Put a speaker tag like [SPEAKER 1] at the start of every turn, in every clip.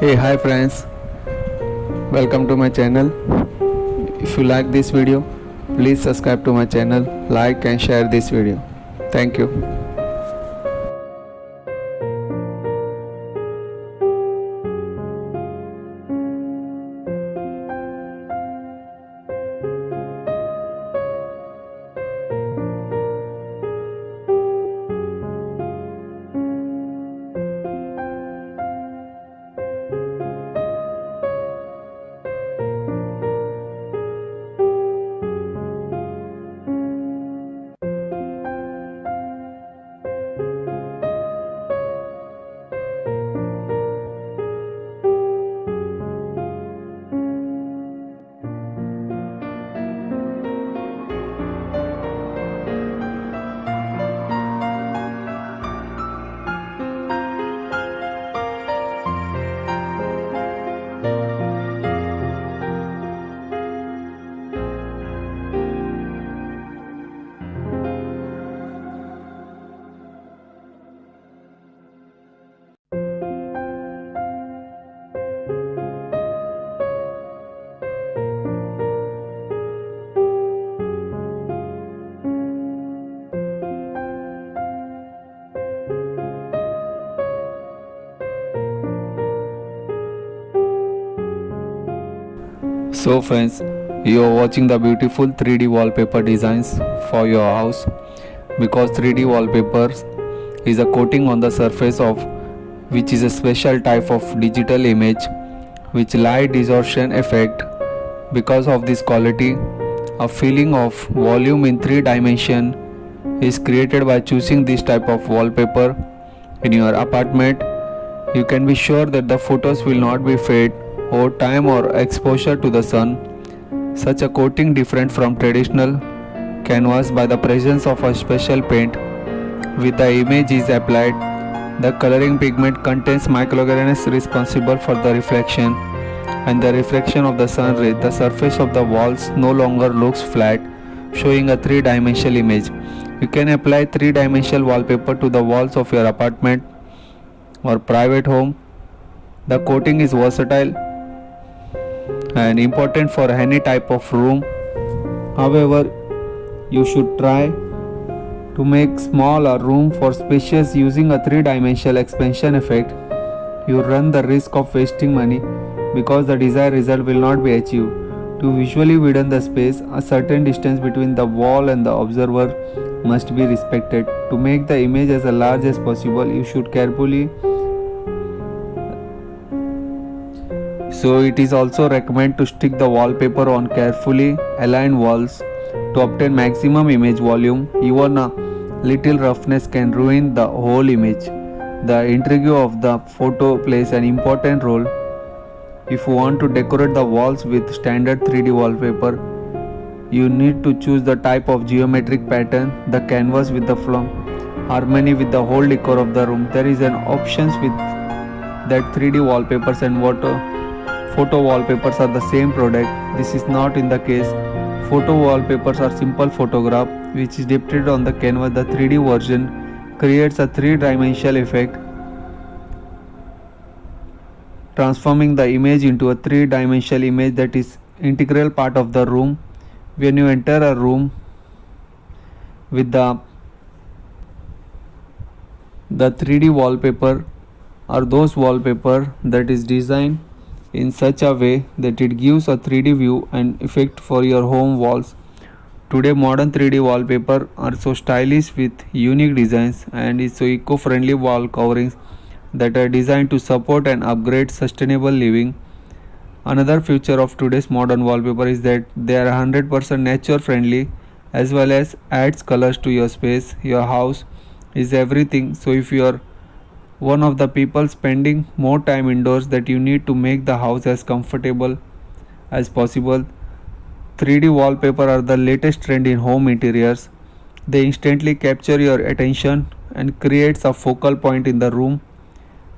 [SPEAKER 1] Hey, hi friends, welcome to my channel. If you like this video, please subscribe to my channel, like and share this video. Thank you. So friends, you are watching the beautiful 3D wallpaper designs for your house. Because 3D wallpapers is a coating on the surface of which is a special type of digital image which light distortion effect. Because of this quality, a feeling of volume in 3 dimension is created by choosing this type of wallpaper in your apartment. You can be sure that the photos will not be fade over time or exposure to the sun. Such a coating different from traditional canvas by the presence of a special paint. With the image is applied, the coloring pigment contains microgranules responsible for the reflection and the reflection of the sun rays. The surface of the walls no longer looks flat, showing a 3-dimensional image. You can apply 3-dimensional wallpaper to the walls of your apartment or private home. The coating is versatile and important for any type of room. However, you should try to make small a room for spacious using a 3-dimensional expansion effect. You run the risk of wasting money because the desired result will not be achieved. To visually widen the space, a certain distance between the wall and the observer must be respected. To make the image as large as possible, you should carefully. So it is also recommended to stick the wallpaper on carefully aligned walls to obtain maximum image volume. Even a little roughness can ruin the whole image. The intrigue of the photo plays an important role. If you want to decorate the walls with standard 3D wallpaper, you need to choose the type of geometric pattern, the canvas with the harmony with the whole decor of the room. There is an options with that 3D wallpapers and photo wallpapers are the same product. This is not in the case. Photo wallpapers are simple photograph which is depicted on the canvas. The 3D version creates a 3-dimensional effect, transforming the image into a 3-dimensional image that is integral part of the room. When you enter a room with the 3D wallpaper or those wallpaper that is designed in such a way that it gives a 3D view and effect for your home walls. Today modern 3D wallpaper are so stylish with unique designs and is so eco-friendly wall coverings that are designed to support and upgrade sustainable living. Another feature of today's modern wallpaper is that they are 100% nature friendly as well as adds colors to your space. Your house is everything, so if you are one of the people spending more time indoors, that you need to make the house as comfortable as possible. 3D wallpaper are the latest trend in home interiors. They instantly capture your attention and creates a focal point in the room.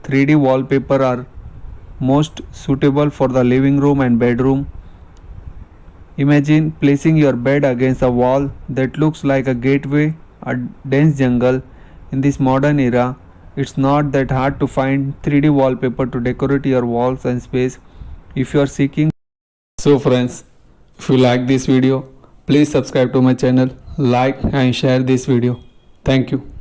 [SPEAKER 1] 3D wallpaper are most suitable for the living room and bedroom. Imagine placing your bed against a wall that looks like a gateway, a dense jungle. In this modern era, It's not that hard to find 3D wallpaper to decorate your walls and space if you are seeking. So friends, if you like this video, please subscribe to my channel, like and share this video. Thank you.